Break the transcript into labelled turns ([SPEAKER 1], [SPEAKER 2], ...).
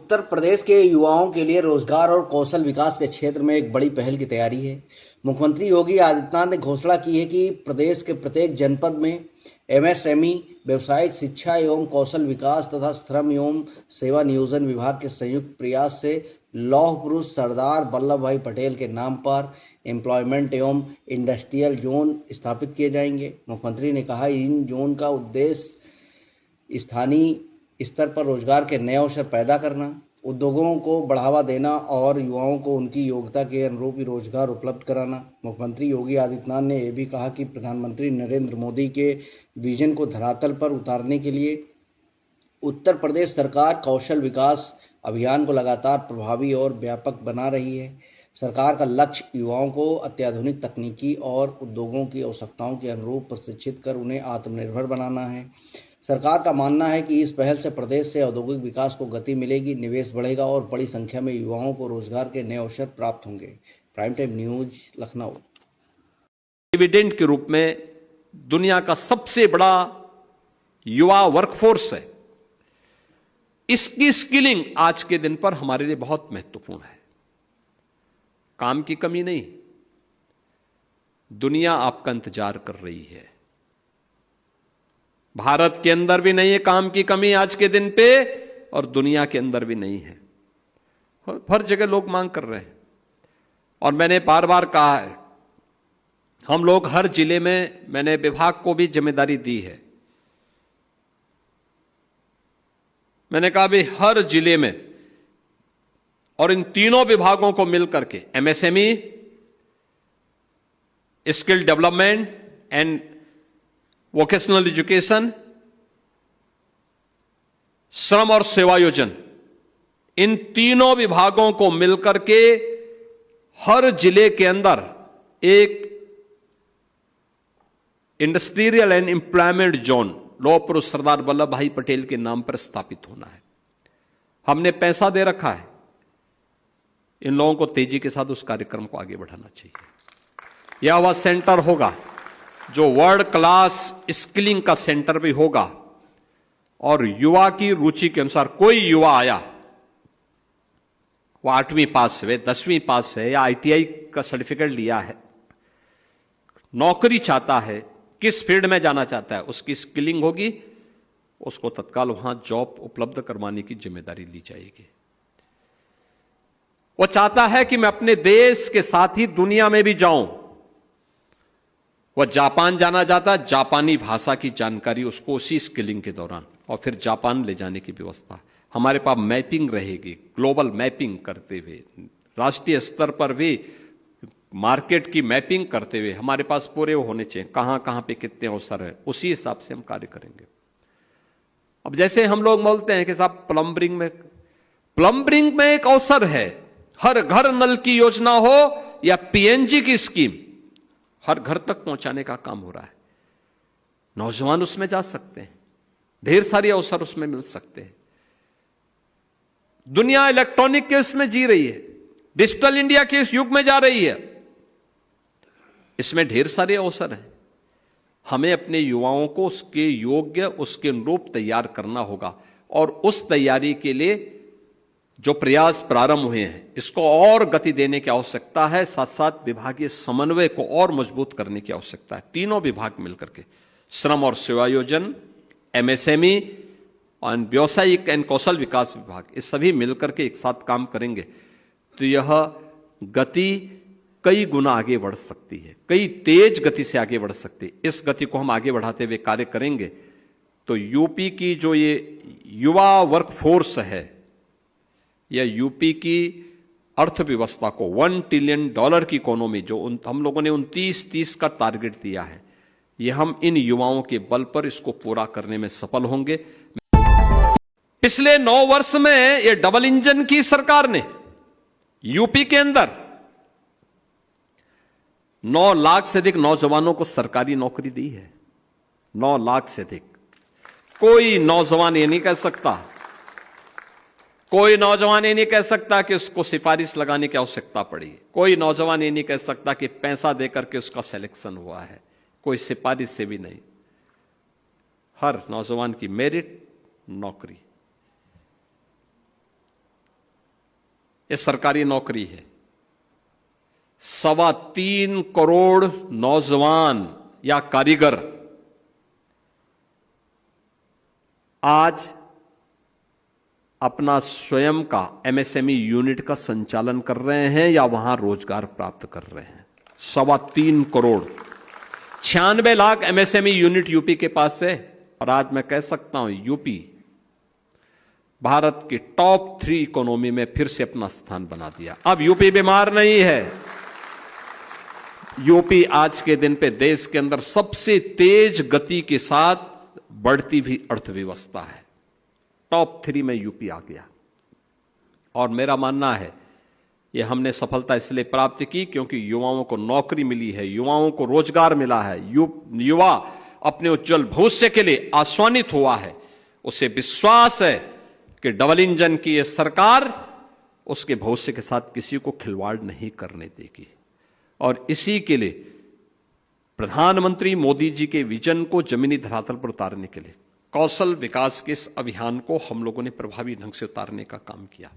[SPEAKER 1] उत्तर प्रदेश के युवाओं के लिए रोजगार और कौशल विकास के क्षेत्र में एक बड़ी पहल की तैयारी है। मुख्यमंत्री योगी आदित्यनाथ ने घोषणा की है कि प्रदेश के प्रत्येक जनपद में एमएसएमई, व्यावसायिक शिक्षा एवं कौशल विकास तथा श्रम एवं सेवा नियोजन विभाग के संयुक्त प्रयास से लौह पुरुष सरदार वल्लभ भाई पटेल के नाम पर एम्प्लॉयमेंट एवं इंडस्ट्रियल जोन स्थापित किए जाएंगे। मुख्यमंत्री ने कहा, इन जोन का उद्देश्य स्थानीय स्तर पर रोजगार के नए अवसर पैदा करना, उद्योगों को बढ़ावा देना और युवाओं को उनकी योग्यता के अनुरूप रोजगार उपलब्ध कराना। मुख्यमंत्री योगी आदित्यनाथ ने यह भी कहा कि प्रधानमंत्री नरेंद्र मोदी के विजन को धरातल पर उतारने के लिए उत्तर प्रदेश सरकार कौशल विकास अभियान को लगातार प्रभावी और व्यापक बना रही है। सरकार का लक्ष्य युवाओं को अत्याधुनिक तकनीकी और उद्योगों की आवश्यकताओं के अनुरूप प्रशिक्षित कर उन्हें आत्मनिर्भर बनाना है। सरकार का मानना है कि इस पहल से प्रदेश से औद्योगिक विकास को गति मिलेगी, निवेश बढ़ेगा और बड़ी संख्या में युवाओं को रोजगार के नए अवसर प्राप्त होंगे। Prime time news, Lucknow.
[SPEAKER 2] Dividend के रूप में दुनिया का सबसे बड़ा युवा वर्कफोर्स है। इसकी स्किलिंग आज के दिन पर हमारे लिए बहुत महत्वपूर्ण है। काम की कमी नहीं, दुनिया आपका इंतजार कर रही है। भारत के अंदर भी नहीं है काम की कमी आज के दिन पे, और दुनिया के अंदर भी नहीं है। हर जगह लोग मांग कर रहे हैं। और मैंने बार बार कहा है, हम लोग हर जिले में, मैंने विभाग को भी जिम्मेदारी दी है। मैंने कहा भी हर जिले में और इन तीनों विभागों को मिलकर के MSME, skill development and vocational education, श्रम और सेवा योजन, इन तीनों विभागों को मिलकर के हर जिले के अंदर एक इंडस्ट्रियल एंड एम्प्लॉयमेंट जोन लौह पुरुष सरदार वल्लभ भाई पटेल के नाम पर स्थापित होना है। हमने पैसा दे रखा है। इन लोगों को तेजी के साथ उस कार्यक्रम को आगे बढ़ाना चाहिए। यह वह सेंटर होगा जो वर्ल्ड क्लास स्किलिंग का सेंटर भी होगा, और युवा की रुचि के अनुसार कोई युवा आया, वो 8वीं पास है, 10वीं पास है या आईटीआई का सर्टिफिकेट लिया है, नौकरी चाहता है, किस फील्ड में जाना चाहता है, उसकी स्किलिंग होगी, उसको तत्काल वहां जॉब उपलब्ध करवाने की जिम्मेदारी ली जाएगी। वो चाहता है कि मैं अपने देश के साथ ही दुनिया में भी जाऊं। वह जापान जाना चाहता है, जापानी भाषा की जानकारी उसको उसी स्किलिंग के दौरान, और फिर जापान ले जाने की व्यवस्था। हमारे पास मैपिंग रहेगी, ग्लोबल मैपिंग करते हुए, राष्ट्रीय स्तर पर भी मार्केट की मैपिंग करते हुए हमारे पास पूरे होने चाहिए कहां कहां पे कितने अवसर है, उसी हिसाब से हम कार्य करेंगे। अब जैसे हम लोग बोलते हैं कि साहब प्लम्बरिंग में एक अवसर है, हर घर नल की योजना हो या पीएनजी की स्कीम, हर घर तक पहुंचाने का काम हो रहा है। नौजवान उसमें जा सकते हैं, ढेर सारे अवसर उसमें मिल सकते हैं। दुनिया इलेक्ट्रॉनिक के इसमें जी रही है, डिजिटल इंडिया के इस युग में जा रही है। इसमें ढेर सारे अवसर हैं। हमें अपने युवाओं को उसके योग्य, उसके अनुरूप तैयार करना होगा, और उस तैयारी के लिए जो प्रयास प्रारंभ हुए हैं, इसको और गति देने की आवश्यकता है। साथ साथ विभागीय समन्वय को और मजबूत करने की आवश्यकता है। तीनों विभाग मिलकर के, श्रम और सेवा योजन, एमएसएमई और व्यावसायिक एवं कौशल विकास विभाग, ये सभी मिलकर के एक साथ काम करेंगे तो यह गति कई गुना आगे बढ़ सकती है, कई तेज गति से आगे बढ़ सकती है। इस गति को हम आगे बढ़ाते हुए कार्य करेंगे तो यूपी की जो ये युवा वर्कफोर्स है, यह यूपी की अर्थव्यवस्था को $1 ट्रिलियन की इकोनॉमी जो हम लोगों ने 29-30 का टारगेट दिया है, ये हम इन युवाओं के बल पर इसको पूरा करने में सफल होंगे। पिछले 9 वर्ष में ये डबल इंजन की सरकार ने यूपी के अंदर 9 लाख से अधिक नौजवानों को सरकारी नौकरी दी है। 9 लाख से अधिक। कोई नौजवान ये नहीं कह सकता, कोई नौजवान ये नहीं कह सकता कि उसको सिफारिश लगाने की आवश्यकता पड़ी। कोई नौजवान ये नहीं कह सकता कि पैसा देकर के उसका सिलेक्शन हुआ है। कोई सिफारिश से भी नहीं। हर नौजवान की मेरिट, नौकरी। ये सरकारी नौकरी है। 3.25 करोड़ नौजवान या कारीगर आज अपना स्वयं का एमएसएमई यूनिट का संचालन कर रहे हैं या वहां रोजगार प्राप्त कर रहे हैं। 3.25 crore, 96 lakh MSME unit UP के पास है। और आज मैं कह सकता हूं यूपी भारत की टॉप 3 इकोनॉमी में फिर से अपना स्थान बना दिया। अब यूपी बीमार नहीं है। यूपी आज के दिन पे देश के अंदर सबसे तेज गति के साथ बढ़ती हुई अर्थव्यवस्था है। टॉप 3 में यूपी आ गया। और मेरा मानना है ये हमने सफलता इसलिए प्राप्त की क्योंकि युवाओं को नौकरी मिली है, युवाओं को रोजगार मिला है, युवा अपने उज्जवल भविष्य के लिए आश्वानित हुआ है। उसे विश्वास है कि डबल इंजन की यह सरकार उसके भविष्य के साथ किसी को खिलवाड़ नहीं करने देगी। और इसी के लिए प्रधानमंत्री मोदी जी के विजन को जमीनी धरातल पर उतारने के लिए कौशल विकास के इस अभियान को हम लोगों ने प्रभावी ढंग से उतारने का काम किया।